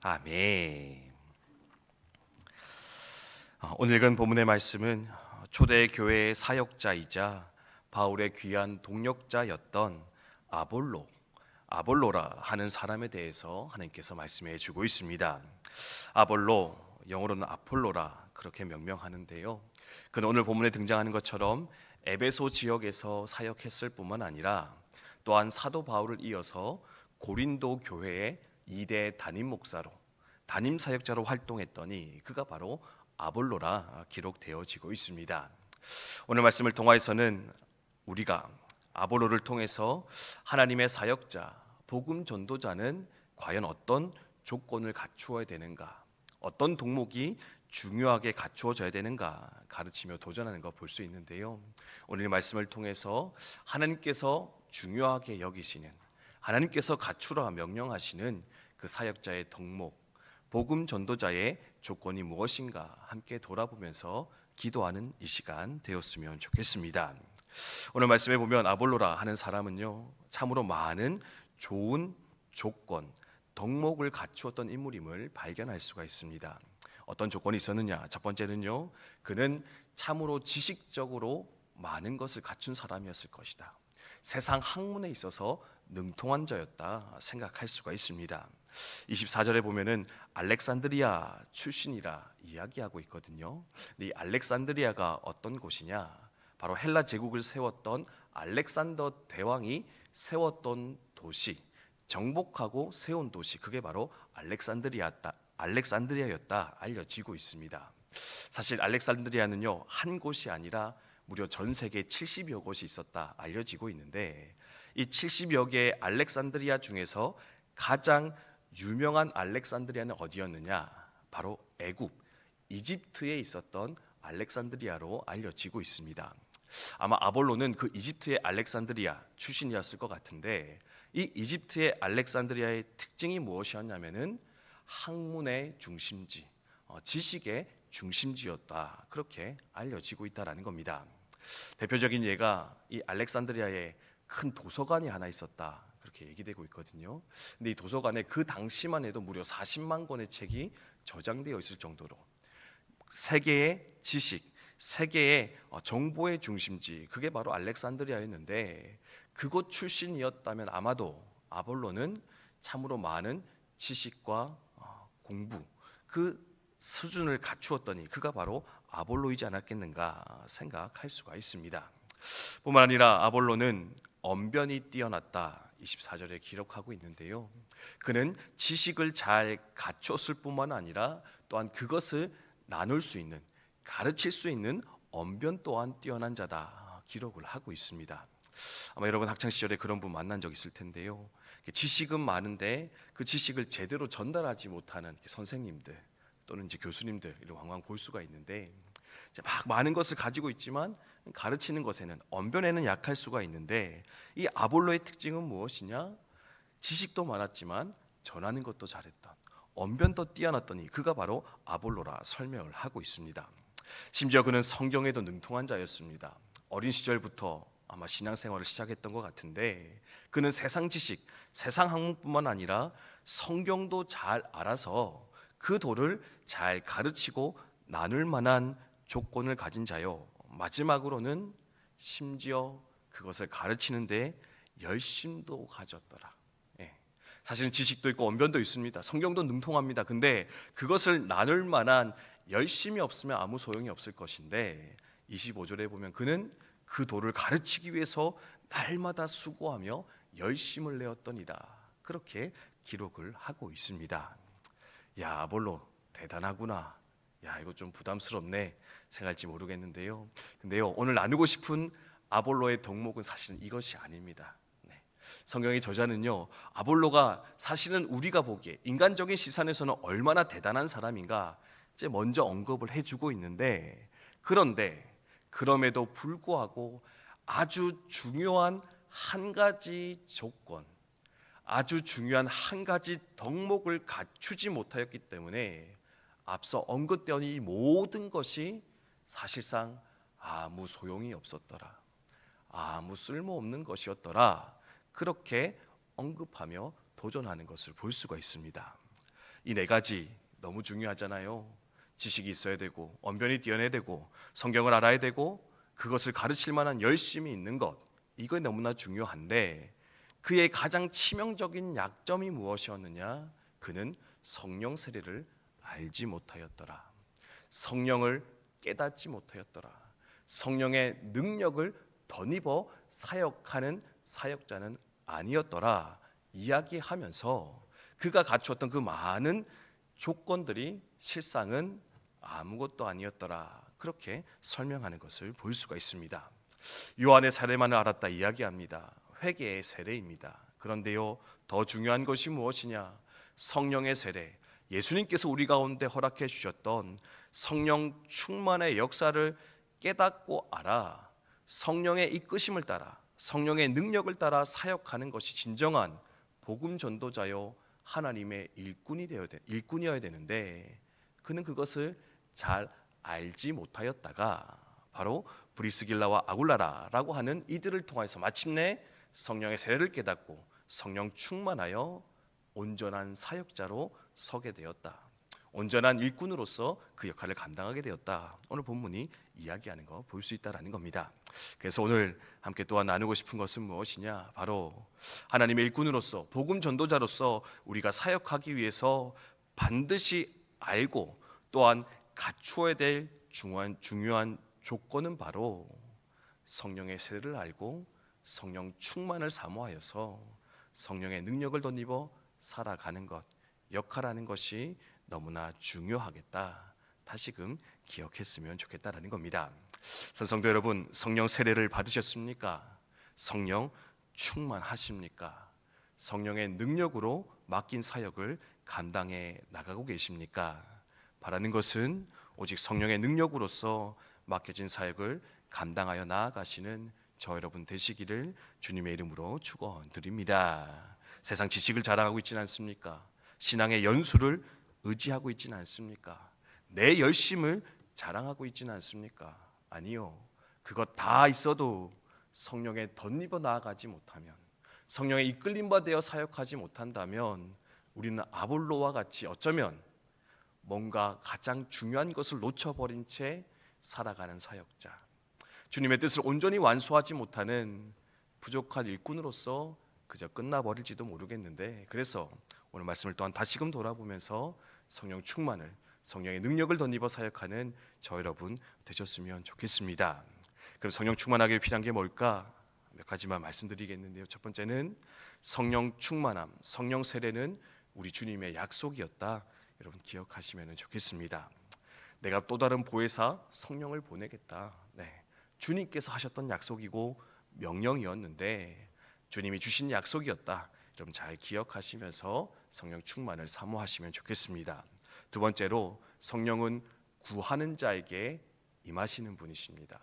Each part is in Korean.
아멘. 오늘 읽은 본문의 말씀은 초대 교회의 사역자이자 바울의 귀한 동력자였던 아볼로라 하는 사람에 대해서 하나님께서 말씀해 주고 있습니다. 아볼로, 영어로는 아폴로라 그렇게 명명하는데요. 그는 오늘 본문에 등장하는 것처럼 에베소 지역에서 사역했을 뿐만 아니라 또한 사도 바울을 이어서 고린도 교회의 2대 담임 목사로 담임 사역자로 활동했더니 그가 바로 아볼로라 기록되어지고 있습니다. 오늘 말씀을 통해서는 우리가 아볼로를 통해서 하나님의 사역자, 복음 전도자는 과연 어떤 조건을 갖추어야 되는가, 어떤 동목이 중요하게 갖추어져야 되는가 가르치며 도전하는 거 볼 수 있는데요. 오늘 말씀을 통해서 하나님께서 중요하게 여기시는, 하나님께서 갖추라 명령하시는 그 사역자의 덕목, 복음 전도자의 조건이 무엇인가 함께 돌아보면서 기도하는 이 시간 되었으면 좋겠습니다. 오늘 말씀에 보면 아볼로라 하는 사람은요, 참으로 많은 좋은 조건, 덕목을 갖추었던 인물임을 발견할 수가 있습니다. 어떤 조건이 있었느냐? 첫 번째는요, 그는 참으로 지식적으로 많은 것을 갖춘 사람이었을 것이다. 세상 학문에 있어서 능통한 자였다 생각할 수가 있습니다. 24절에 보면은 알렉산드리아 출신이라 이야기하고 있거든요. 근데 이 알렉산드리아가 어떤 곳이냐? 바로 헬라 제국을 세웠던 알렉산더 대왕이 세웠던 도시, 정복하고 세운 도시, 그게 바로 알렉산드리아였다 알려지고 있습니다. 사실 알렉산드리아는요, 한 곳이 아니라 무려 전 세계 70여 곳이 있었다 알려지고 있는데, 이 70여 개의 알렉산드리아 중에서 가장 유명한 알렉산드리아는 어디였느냐? 바로 애굽, 이집트에 있었던 알렉산드리아로 알려지고 있습니다. 아마 아볼로는 그 이집트의 알렉산드리아 출신이었을 것 같은데, 이 이집트의 알렉산드리아의 특징이 무엇이었냐면은 학문의 중심지, 지식의 중심지였다 그렇게 알려지고 있다라는 겁니다. 대표적인 예가 이 알렉산드리아에 큰 도서관이 하나 있었다 그렇게 얘기되고 있거든요. 근데 이 도서관에 그 당시만 해도 무려 40만 권의 책이 저장되어 있을 정도로 세계의 지식, 세계의 정보의 중심지, 그게 바로 알렉산드리아였는데, 그곳 출신이었다면 아마도 아볼로는 참으로 많은 지식과 공부, 그 수준을 갖추었더니 그가 바로 아볼로이지 않았겠는가 생각할 수가 있습니다. 뿐만 아니라 아볼로는 언변이 뛰어났다 24절에 기록하고 있는데요. 그는 지식을 잘 갖췄을 뿐만 아니라 또한 그것을 나눌 수 있는, 가르칠 수 있는 언변 또한 뛰어난 자다 기록을 하고 있습니다. 아마 여러분 학창 시절에 그런 분 만난 적 있을 텐데요. 지식은 많은데 그 지식을 제대로 전달하지 못하는 선생님들 또는 이제 교수님들 이런 왕왕 볼 수가 있는데, 막 많은 것을 가지고 있지만 가르치는 것에는, 언변에는 약할 수가 있는데, 이 아볼로의 특징은 무엇이냐? 지식도 많았지만 전하는 것도 잘했던, 언변도 뛰어났더니 그가 바로 아볼로라 설명을 하고 있습니다. 심지어 그는 성경에도 능통한 자였습니다. 어린 시절부터 아마 신앙생활을 시작했던 것 같은데, 그는 세상 지식, 세상 학문뿐만 아니라 성경도 잘 알아서 그 도를 잘 가르치고 나눌 만한 조건을 가진 자요, 마지막으로는 심지어 그것을 가르치는 데 열심도 가졌더라. 사실은 지식도 있고 언변도 있습니다. 성경도 능통합니다. 근데 그것을 나눌 만한 열심이 없으면 아무 소용이 없을 것인데, 25절에 보면 그는 그 도를 가르치기 위해서 날마다 수고하며 열심을 내었더니라 그렇게 기록을 하고 있습니다. 야, 아볼로 대단하구나, 야 이거 좀 부담스럽네 생각할지 모르겠는데요. 근데요, 오늘 나누고 싶은 아볼로의 덕목은 사실은 이것이 아닙니다. 성경의 저자는요, 아볼로가 사실은 우리가 보기에 인간적인 시선에서는 얼마나 대단한 사람인가 이제 먼저 언급을 해주고 있는데, 그런데 그럼에도 불구하고 아주 중요한 한 가지 조건, 아주 중요한 한 가지 덕목을 갖추지 못하였기 때문에 앞서 언급되어 이 모든 것이 사실상 아무 소용이 없었더라, 아무 쓸모없는 것이었더라 그렇게 언급하며 도전하는 것을 볼 수가 있습니다. 이 네 가지 너무 중요하잖아요. 지식이 있어야 되고, 언변이 뛰어내야 되고, 성경을 알아야 되고, 그것을 가르칠 만한 열심이 있는 것, 이거 너무나 중요한데, 그의 가장 치명적인 약점이 무엇이었느냐? 그는 성령 세례를 알지 못하였더라. 성령을 깨닫지 못하였더라. 성령의 능력을 덧입어 사역하는 사역자는 아니었더라. 이야기하면서 그가 갖추었던 그 많은 조건들이 실상은 아무것도 아니었더라. 그렇게 설명하는 것을 볼 수가 있습니다. 요한의 세례만을 알았다 이야기합니다. 회개의 세례입니다. 그런데요, 더 중요한 것이 무엇이냐? 성령의 세례. 예수님께서 우리 가운데 허락해 주셨던 성령 충만의 역사를 깨닫고 알아 성령의 이끄심을 따라 성령의 능력을 따라 사역하는 것이 진정한 복음 전도자요 하나님의 일꾼이어야 되는데, 그는 그것을 잘 알지 못하였다가 바로 브리스길라와 아굴라라라고 하는 이들을 통해서 마침내 성령의 세례를 깨닫고 성령 충만하여 온전한 사역자로 서게 되었다. 온전한 일꾼으로서 그 역할을 감당하게 되었다. 오늘 본문이 이야기하는 거 볼 수 있다라는 겁니다. 그래서 오늘 함께 또한 나누고 싶은 것은 무엇이냐? 바로 하나님의 일꾼으로서 복음 전도자로서 우리가 사역하기 위해서 반드시 알고 또한 갖추어야 될 중요한 조건은 바로 성령의 세례를 알고 성령 충만을 사모하여서 성령의 능력을 덧입어 살아가는 것, 역할하는 것이 너무나 중요하겠다. 다시금 기억했으면 좋겠다라는 겁니다. 성도 여러분, 성령 세례를 받으셨습니까? 성령 충만하십니까? 성령의 능력으로 맡긴 사역을 감당해 나가고 계십니까? 바라는 것은 오직 성령의 능력으로서 맡겨진 사역을 감당하여 나아가시는 저 여러분 되시기를 주님의 이름으로 축원드립니다. 세상 지식을 자랑하고 있지는 않습니까? 신앙의 연수를 의지하고 있지는 않습니까? 내 열심을 자랑하고 있지는 않습니까? 아니요. 그것 다 있어도 성령에 덧입어 나아가지 못하면, 성령의 이끌림 받아 사역하지 못한다면 우리는 아볼로와 같이 어쩌면 뭔가 가장 중요한 것을 놓쳐버린 채 살아가는 사역자, 주님의 뜻을 온전히 완수하지 못하는 부족한 일꾼으로서 그저 끝나버릴지도 모르겠는데, 그래서 오늘 말씀을 또한 다시금 돌아보면서 성령 충만을, 성령의 능력을 덧입어 사역하는 저 여러분 되셨으면 좋겠습니다. 그럼 성령 충만하게 필요한 게 뭘까? 몇 가지만 말씀드리겠는데요. 첫 번째는 성령 충만함, 성령 세례는 우리 주님의 약속이었다. 여러분 기억하시면 좋겠습니다. 내가 또 다른 보혜사 성령을 보내겠다. 네, 주님께서 하셨던 약속이고 명령이었는데 주님이 주신 약속이었다. 여러분 잘 기억하시면서 성령 충만을 사모하시면 좋겠습니다. 두 번째로 성령은 구하는 자에게 임하시는 분이십니다.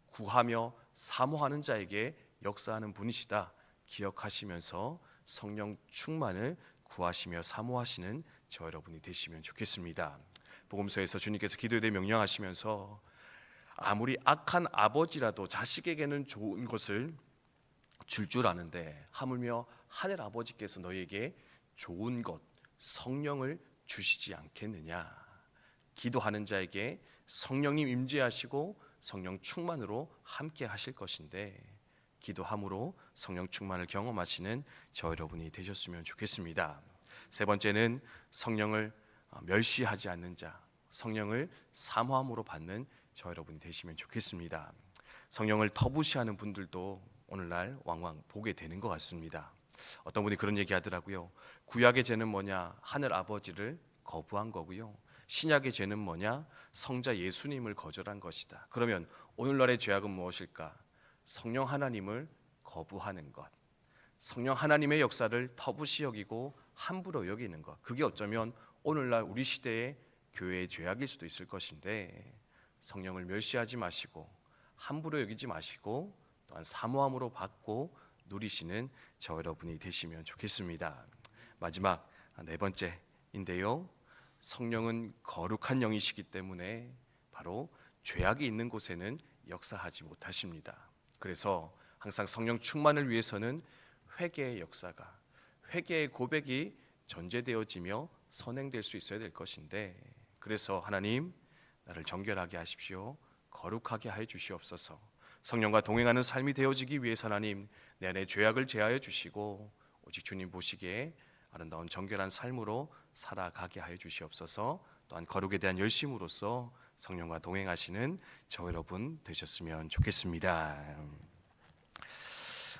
구하며 사모하는 자에게 역사하는 분이시다. 기억하시면서 성령 충만을 구하시며 사모하시는 저 여러분이 되시면 좋겠습니다. 복음서에서 주님께서 기도에 대해 명령하시면서 아무리 악한 아버지라도 자식에게는 좋은 것을 줄 아는데 하물며 하늘 아버지께서 너희에게 좋은 것 성령을 주시지 않겠느냐. 기도하는 자에게 성령님 임재하시고 성령 충만으로 함께 하실 것인데 기도함으로 성령 충만을 경험하시는 저 여러분이 되셨으면 좋겠습니다. 세 번째는 성령을 멸시하지 않는 자, 성령을 사모함으로 받는 저 여러분이 되시면 좋겠습니다. 성령을 터부시하는 분들도 오늘날 왕왕 보게 되는 것 같습니다. 어떤 분이 그런 얘기 하더라고요. 구약의 죄는 뭐냐? 하늘 아버지를 거부한 거고요. 신약의 죄는 뭐냐? 성자 예수님을 거절한 것이다. 그러면 오늘날의 죄악은 무엇일까? 성령 하나님을 거부하는 것, 성령 하나님의 역사를 터부시 여기고 함부로 여기는 것, 그게 어쩌면 오늘날 우리 시대의 교회의 죄악일 수도 있을 것인데, 성령을 멸시하지 마시고 함부로 여기지 마시고 또한 사모함으로 받고 누리시는 저 여러분이 되시면 좋겠습니다. 마지막 네 번째인데요, 성령은 거룩한 영이시기 때문에 바로 죄악이 있는 곳에는 역사하지 못하십니다. 그래서 항상 성령 충만을 위해서는 회개의 역사가, 회개의 고백이 전제되어지며 선행될 수 있어야 될 것인데, 그래서 하나님 나를 정결하게 하십시오. 거룩하게 하여 주시옵소서. 성령과 동행하는 삶이 되어지기 위해서 하나님 내 안에 죄악을 제하여 주시고 오직 주님 보시기에 아름다운 정결한 삶으로 살아가게 하여 주시옵소서. 또한 거룩에 대한 열심으로써 성령과 동행하시는 저 여러분 되셨으면 좋겠습니다.